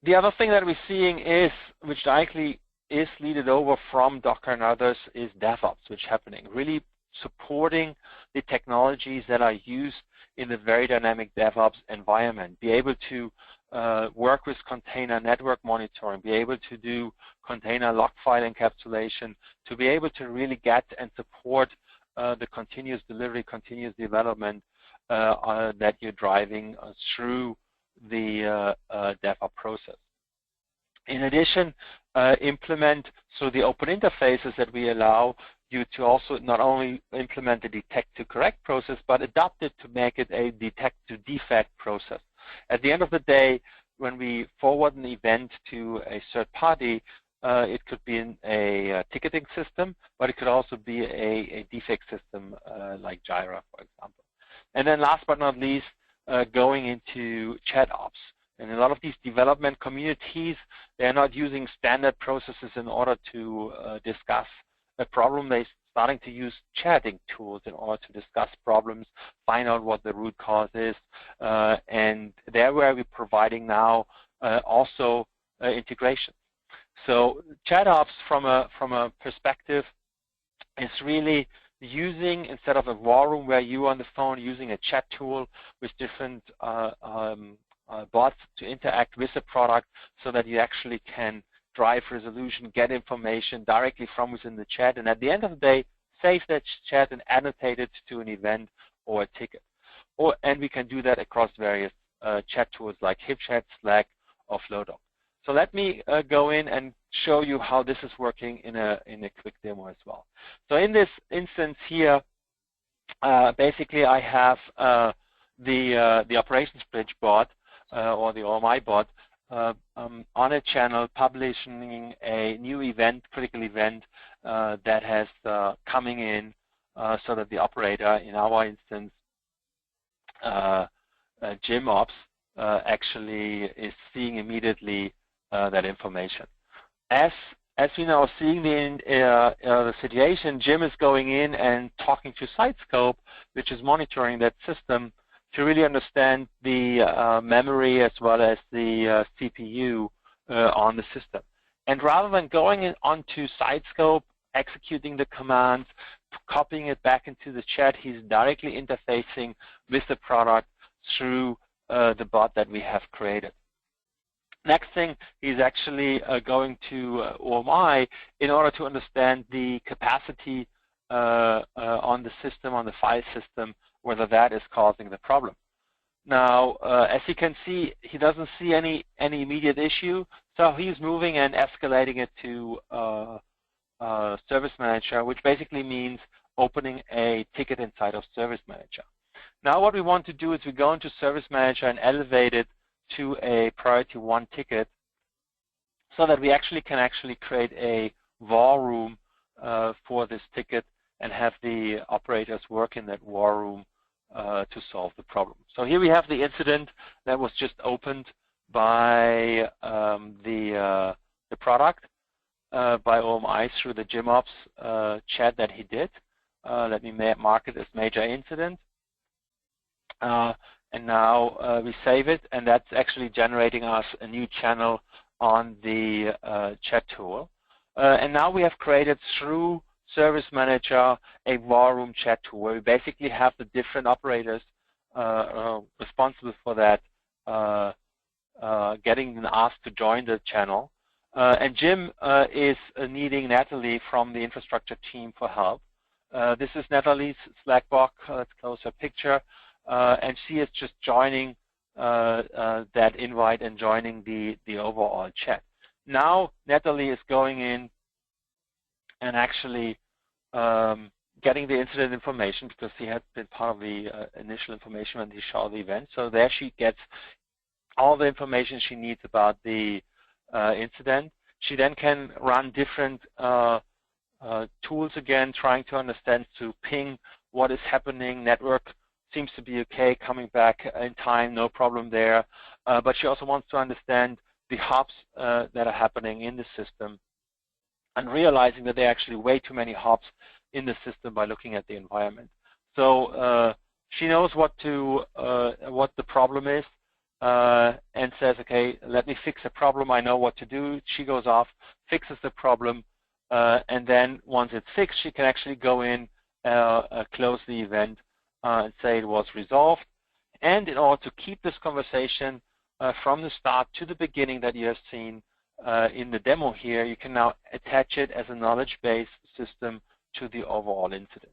The other thing that we're seeing is, which directly is leaded over from Docker and others, is DevOps, which is happening, really supporting the technologies that are used in the very dynamic DevOps environment, be able to work with container network monitoring, be able to do container log file encapsulation, to be able to really get and support the continuous delivery, continuous development that you're driving through the DevOps process. In addition, implement so the open interfaces that we allow you to also not only implement the detect to correct process, but adapt it to make it a detect to defect process. At the end of the day, when we forward an event to a third party, it could be in a ticketing system, but it could also be a defect system like Jira, for example. And then last but not least, going into ChatOps. And a lot of these development communities, they're not using standard processes in order to discuss a problem. They're starting to use chatting tools in order to discuss problems, find out what the root cause is, and there where we're providing now also integration. So ChatOps from a perspective is really using, instead of a war room where you on the phone, using a chat tool with different bots to interact with the product so that you actually can drive resolution, get information directly from within the chat, and at the end of the day, save that chat and annotate it to an event or a ticket. And we can do that across various chat tools like HipChat, Slack, or Flowdoc. So let me go in and show you how this is working in a quick demo as well. So in this instance here, basically I have the Operations Bridge bot, or the OMI bot, on a channel publishing a new event, critical event, that has coming in so that the operator, in our instance, GymOps, actually is seeing immediately that information. As we now seeing the situation, Jim is going in and talking to SiteScope, which is monitoring that system, to really understand the memory as well as the CPU on the system. And rather than going onto SiteScope, executing the commands, copying it back into the chat, he's directly interfacing with the product through the bot that we have created. Next thing, he's actually going to OMI in order to understand the capacity on the system, on the file system, whether that is causing the problem. Now, as you can see, he doesn't see any immediate issue, so he's moving and escalating it to Service Manager, which basically means opening a ticket inside of Service Manager. Now what we want to do is we go into Service Manager and elevate it to a priority 1 ticket so that we can create a war room for this ticket and have the operators work in that war room to solve the problem. So here we have the incident that was just opened by the product by OMI through the GymOps chat that he did. Let me mark it as major incident. And now we save it, and that's actually generating us a new channel on the chat tool. And now we have created through Service Manager a war room chat tool where we basically have the different operators responsible for that getting asked to join the channel. And Jim is needing Natalie from the infrastructure team for help. This is Natalie's Slack bot. Let's close her picture. And she is just joining that invite and joining the overall chat. Now Natalie is going in and actually getting the incident information because she had been part of the initial information when he showed the event. So there she gets all the information she needs about the incident. She then can run different tools again, trying to understand, to ping what is happening. Network seems to be okay, coming back in time, no problem there. But she also wants to understand the hops that are happening in the system, and realizing that there are actually way too many hops in the system by looking at the environment. So she knows what the problem is, and says, okay, let me fix a problem. I know what to do. She goes off, fixes the problem, and then once it's fixed, she can actually go in, close the event, and say it was resolved. And in order to keep this conversation from the start to the beginning that you have seen in the demo here, you can now attach it as a knowledge-based system to the overall incident.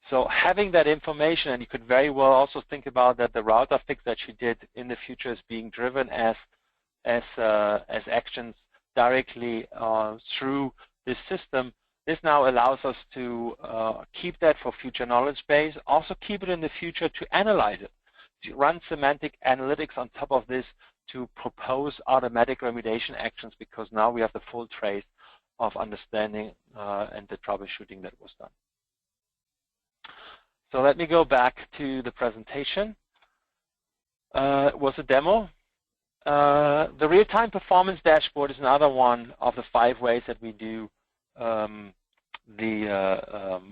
So having that information, and you could very well also think about that the router fix that she did in the future is being driven as actions directly through this system. This now allows us to keep that for future knowledge base, also keep it in the future to analyze it, to run semantic analytics on top of this to propose automatic remediation actions, because now we have the full trace of understanding and the troubleshooting that was done. So let me go back to the presentation. It was a demo. The real-time performance dashboard is another one of the 5 ways that we do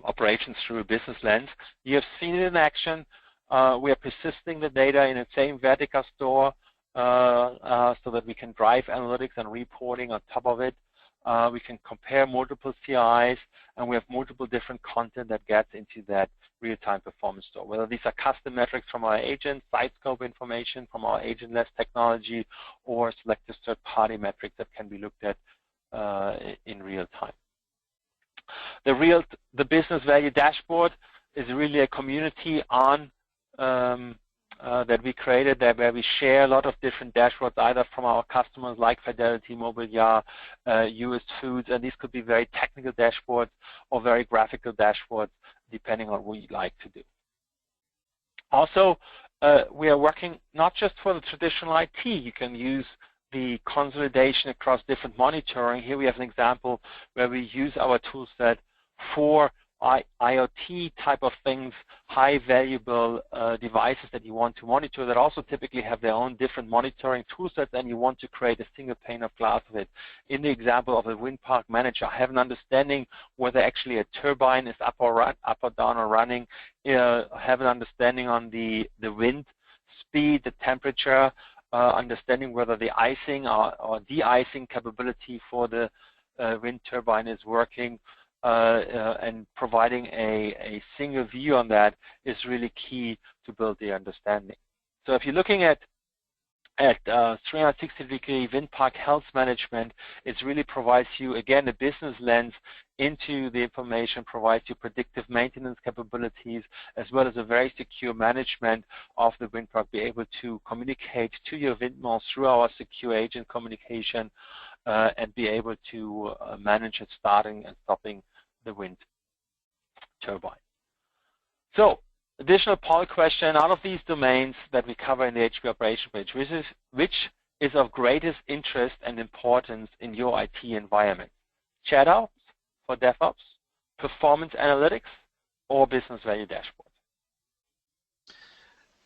operations through a business lens. You have seen it in action. We are persisting the data in the same Vertica store so that we can drive analytics and reporting on top of it. We can compare multiple CIs, and we have multiple different content that gets into that real-time performance store, whether these are custom metrics from our agent, site scope information from our agentless technology, or selective third-party metrics that can be looked at in real time. The business value dashboard is really a community on that we created there, where we share a lot of different dashboards, either from our customers like Fidelity, Mobiliar, US Foods, and these could be very technical dashboards or very graphical dashboards, depending on what you like to do. Also, we are working not just for the traditional IT. You can use the consolidation across different monitoring. Here we have an example where we use our tool set for IoT type of things, high valuable devices that you want to monitor that also typically have their own different monitoring tool sets, and you want to create a single pane of glass of it. In the example of a wind park manager, I have an understanding whether actually a turbine is up or down or running, have an understanding on the wind speed, the temperature, understanding whether the icing or de-icing capability for the wind turbine is working, and providing a single view on that is really key to build the understanding. So if you're looking at 360-degree wind park health management, it really provides you, again, a business lens into the information, provides you predictive maintenance capabilities, as well as a very secure management of the wind park, be able to communicate to your windmill through our secure agent communication, and be able to manage it starting and stopping the wind turbine. So, additional poll question: out of these domains that we cover in the HPE Operations Bridge, which is of greatest interest and importance in your IT environment? ChatOps for DevOps, performance analytics, or business value dashboard?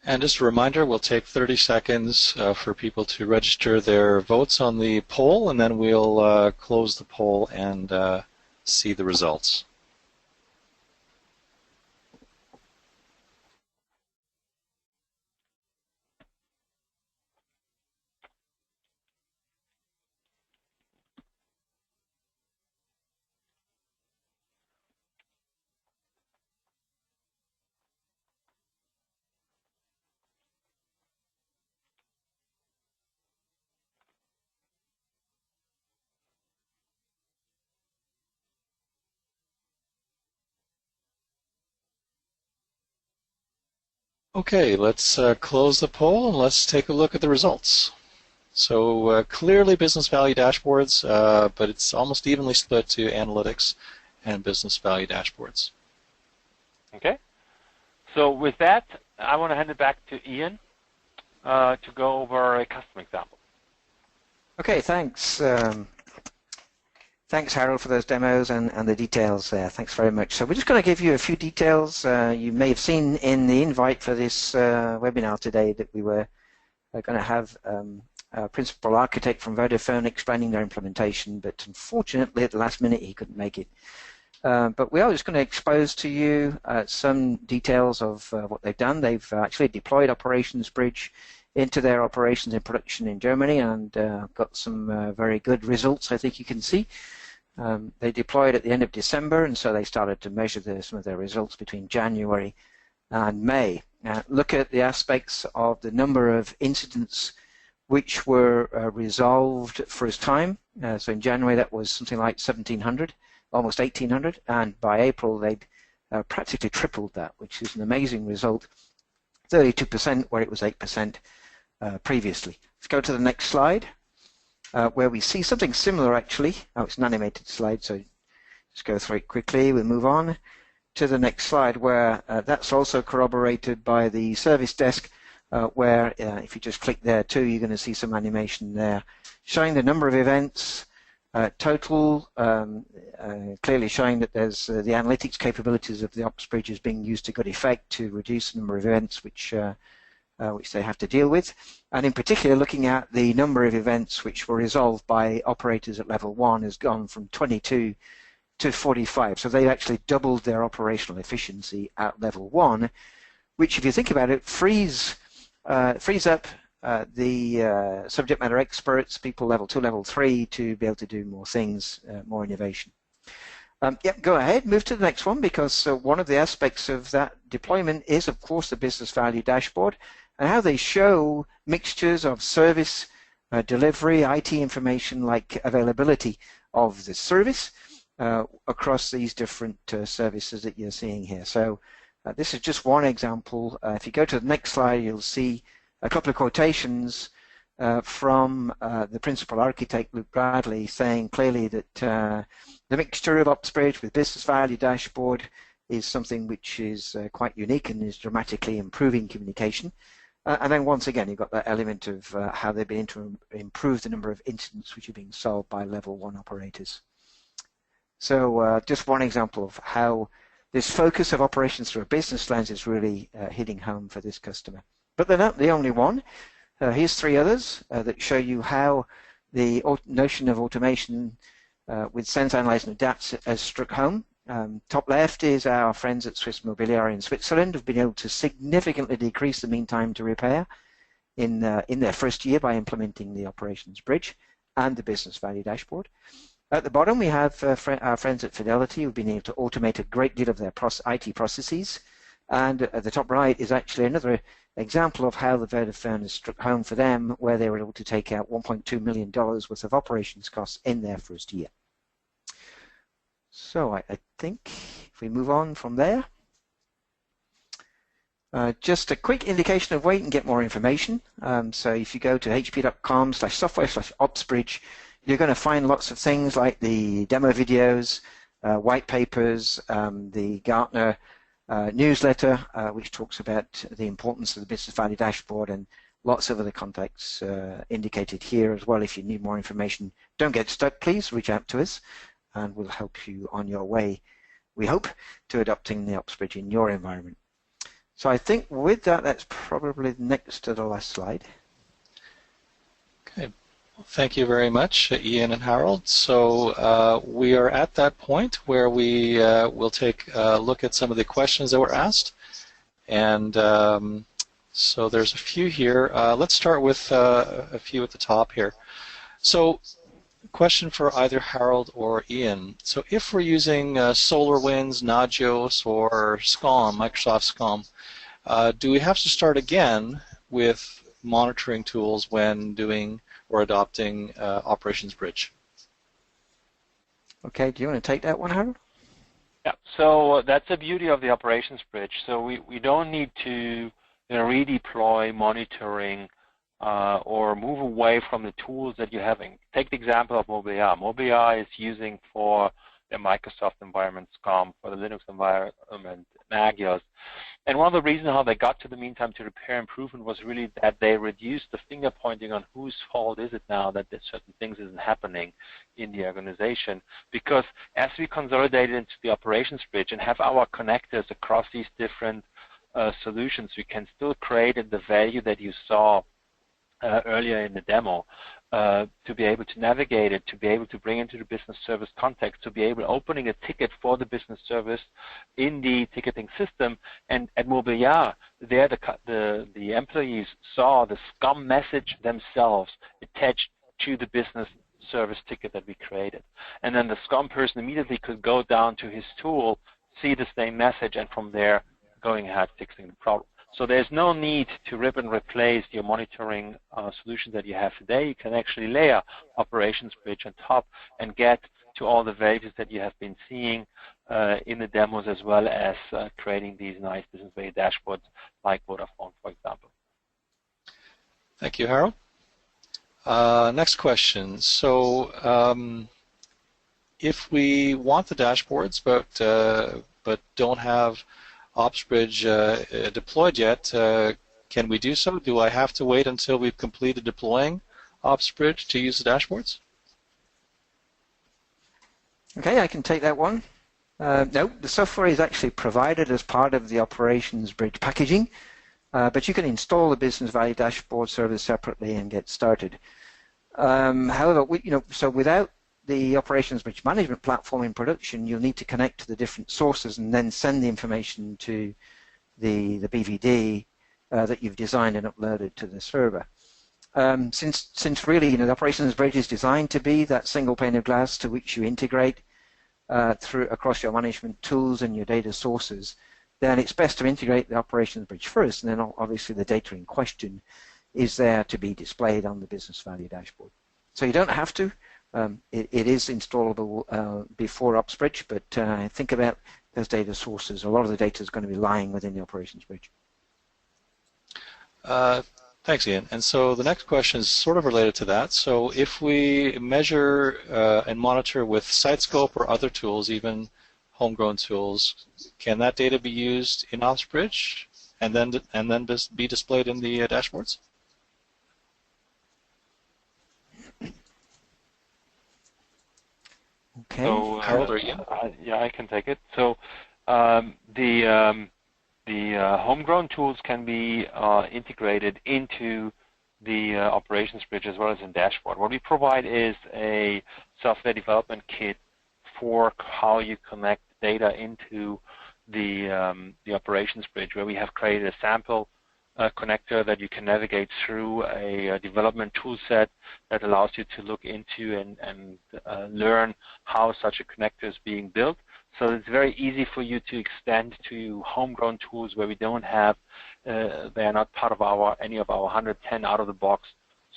And just a reminder, we'll take 30 seconds for people to register their votes on the poll, and then we'll close the poll and see the results. Okay, let's close the poll and let's take a look at the results. So clearly business value dashboards, but it's almost evenly split to analytics and business value dashboards. Okay. So with that, I want to hand it back to Ian to go over a custom example. Okay, thanks. Thanks, Harold, for those demos and the details there. Thanks very much. So we're just going to give you a few details. You may have seen in the invite for this webinar today that we were going to have a principal architect from Vodafone explaining their implementation, but unfortunately at the last minute he couldn't make it. But we are just going to expose to you some details of what they've done. They've actually deployed Operations Bridge into their operations in production in Germany and got some very good results, I think you can see. They deployed at the end of December, and so they started to measure some of their results between January and May. Look at the aspects of the number of incidents which were resolved first time. So in January that was something like 1,700, almost 1,800, and by April they'd practically tripled that, which is an amazing result. 32% where it was 8% previously. Let's go to the next slide. Where we see something similar actually. Oh, it's an animated slide, so just go through it quickly. We'll move on to the next slide where that's also corroborated by the service desk where if you just click there too, you're going to see some animation there showing the number of events, total, clearly showing that there's the analytics capabilities of the Ops Bridge is being used to good effect to reduce the number of events which they have to deal with, and in particular looking at the number of events which were resolved by operators at level 1 has gone from 22 to 45. So they've actually doubled their operational efficiency at level 1, which if you think about it frees up the subject matter experts, people level 2, level 3 to be able to do more things, more innovation. Go ahead, move to the next one, because one of the aspects of that deployment is, of course, the business value dashboard and how they show mixtures of service, delivery, IT information like availability of the service across these different services that you're seeing here. So this is just one example. If you go to the next slide, you'll see a couple of quotations from the principal architect, Luke Bradley, saying clearly that the mixture of Ops Bridge with business value dashboard is something which is quite unique and is dramatically improving communication. And then once again, you've got that element of how they've been able to improve the number of incidents which are being solved by level 1 operators. So just one example of how this focus of operations through a business lens is really hitting home for this customer. But they're not the only one. Here's 3 others that show you how the notion of automation with Sense, Analyze, and Adapt has struck home. Top left is our friends at Swiss Mobiliar in Switzerland who've been able to significantly decrease the mean time to repair in their first year by implementing the Operations Bridge and the Business Value Dashboard. At the bottom, we have our friends at Fidelity who've been able to automate a great deal of their IT processes. And at the top right is actually another example of how the Vodafone has struck home for them, where they were able to take out $1.2 million worth of operations costs in their first year. So I think if we move on from there, just a quick indication of where you can get more information. So if you go to hp.com/software/opsbridge, you're going to find lots of things like the demo videos, white papers, the Gartner newsletter, which talks about the importance of the business value dashboard, and lots of other contacts indicated here as well. If you need more information, don't get stuck, please reach out to us and we'll help you on your way, we hope, to adopting the Ops Bridge in your environment. So I think with that, that's probably next to the last slide. Okay. Thank you very much, Ian and Harold. So we are at that point where we will take a look at some of the questions that were asked. And so there's a few here. Let's start with a few at the top here. So question for either Harold or Ian. So if we're using SolarWinds, Nagios, or SCOM, Microsoft SCOM, do we have to start again with monitoring tools when doing or adopting Operations Bridge? Okay, do you want to take that one, Harold? Yeah, so that's the beauty of the Operations Bridge. So we don't need to redeploy monitoring or move away from the tools that you're having. Take the example of Mobiliar. Mobiliar is using for the Microsoft environment SCOM, for the Linux environment Magios. And one of the reasons how they got to the mean time to repair improvement was really that they reduced the finger pointing on whose fault is it now that certain things isn't happening in the organization. Because as we consolidated into the operations bridge and have our connectors across these different solutions, we can still create the value that you saw earlier in the demo, to be able to navigate it, to be able to bring into the business service context, to be able opening a ticket for the business service in the ticketing system. And at Mobiliar, there the employees saw the SCOM message themselves attached to the business service ticket that we created. And then the SCOM person immediately could go down to his tool, see the same message, and from there going ahead fixing the problem. So there's no need to rip and replace your monitoring solutions that you have today. You can actually layer Operations Bridge on top and get to all the values that you have been seeing in the demos, as well as creating these nice business value dashboards like Vodafone, for example. Thank you, Harold. Next question. So if we want the dashboards but don't have OpsBridge deployed yet, can we do so? Do I have to wait until we've completed deploying OpsBridge to use the dashboards? Okay, I can take that one. No, the software is actually provided as part of the Operations Bridge packaging, but you can install the Business Value Dashboard service separately and get started. However, so without the Operations Bridge management platform in production, you'll need to connect to the different sources and then send the information to the BVD that you've designed and uploaded to the server. Since really, the Operations Bridge is designed to be that single pane of glass to which you integrate across your management tools and your data sources, then it's best to integrate the Operations Bridge first, and then obviously the data in question is there to be displayed on the Business Value Dashboard. So you don't have to. It is installable before OpsBridge, but think about those data sources. A lot of the data is going to be lying within the Operations Bridge. Thanks, Ian. And so the next question is sort of related to that. So if we measure and monitor with SiteScope or other tools, even homegrown tools, can that data be used in OpsBridge and then be displayed in the dashboards? Okay. So, Harold or Ian? Yeah, I can take it. So the homegrown tools can be integrated into the Operations Bridge as well as in dashboard. What we provide is a software development kit for how you connect data into the Operations Bridge, where we have created a sample connector that you can navigate through a development tool set that allows you to look into and learn how such a connector is being built. So it's very easy for you to extend to homegrown tools where we don't have, they are not part of any of our 110 out-of-the-box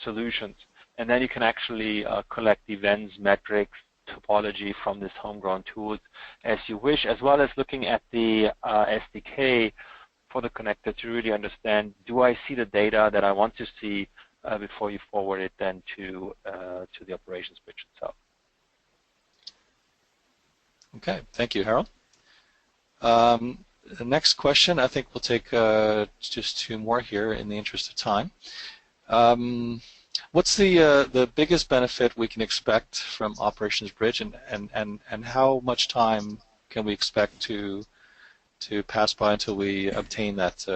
solutions. And then you can actually collect events, metrics, topology from this homegrown tools as you wish, as well as looking at the SDK for the connector to really understand, do I see the data that I want to see before you forward it then to the Operations Bridge itself. Okay, thank you, Harold. The next question, I think we'll take just two more here in the interest of time. What's the biggest benefit we can expect from Operations Bridge, and how much time can we expect to pass by until we obtain that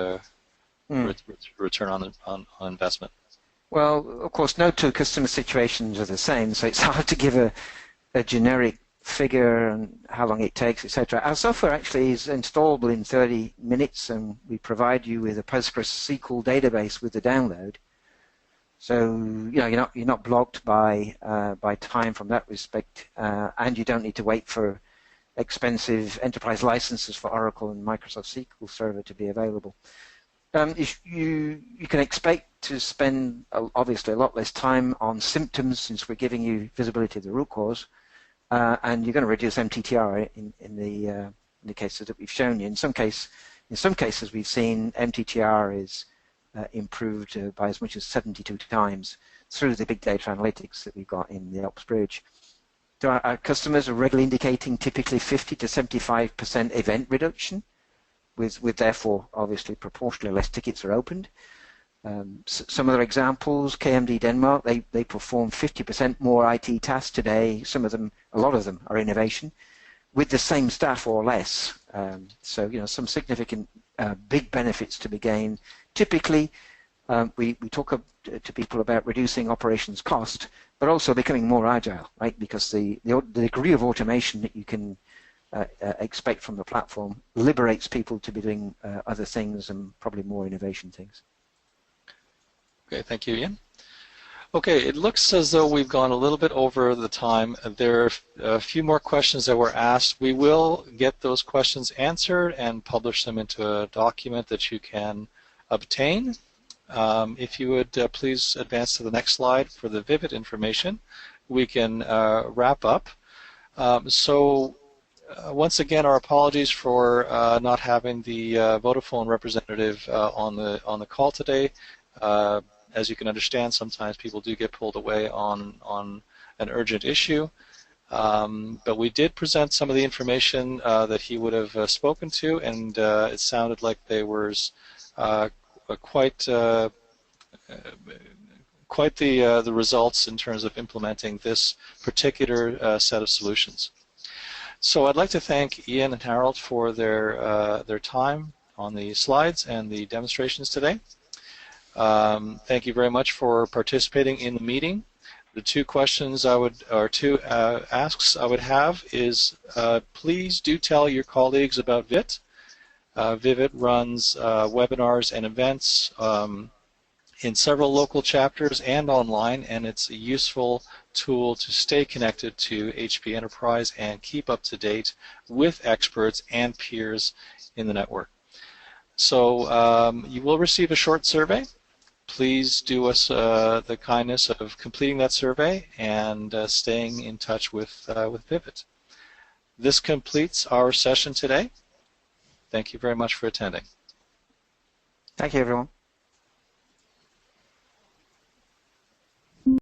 return on investment? Well, of course, no two customer situations are the same, so it's hard to give a generic figure and how long it takes, etc. Our software actually is installable in 30 minutes, and we provide you with a PostgreSQL database with the download. So you're not blocked by time from that respect, and you don't need to wait for expensive enterprise licenses for Oracle and Microsoft SQL Server to be available. You can expect to spend obviously a lot less time on symptoms, since we're giving you visibility of the root cause, and you're going to reduce MTTR in the cases that we've shown you. In some cases, we've seen MTTR is improved by as much as 72 times through the big data analytics that we've got in the OpsBridge. So our customers are regularly indicating typically 50 to 75% event reduction with therefore obviously proportionally less tickets are opened. Some other examples, KMD Denmark, they perform 50% more IT tasks today. Some of them, a lot of them, are innovation, with the same staff or less. So, some significant big benefits to be gained. Typically, we talk to people about reducing operations cost, but also becoming more agile, right? Because the degree of automation that you can expect from the platform liberates people to be doing other things and probably more innovation things. Okay, thank you, Ian. Okay, it looks as though we've gone a little bit over the time. There are a few more questions that were asked. We will get those questions answered and publish them into a document that you can obtain. If you would please advance to the next slide for the vivid information, we can wrap up. Once again, our apologies for not having the Vodafone representative on the call today. As you can understand, sometimes people do get pulled away on an urgent issue. But we did present some of the information that he would have spoken to, and it sounded like there was quite the results in terms of implementing this particular set of solutions. So I'd like to thank Ian and Harold for their time on the slides and the demonstrations today. Thank you very much for participating in the meeting. The two questions asks I would have is please do tell your colleagues about VIT. Vivid runs webinars and events in several local chapters and online, and it's a useful tool to stay connected to HP Enterprise and keep up to date with experts and peers in the network. So you will receive a short survey. Please do us the kindness of completing that survey and staying in touch with Vivid. This completes our session today. Thank you very much for attending. Thank you, everyone.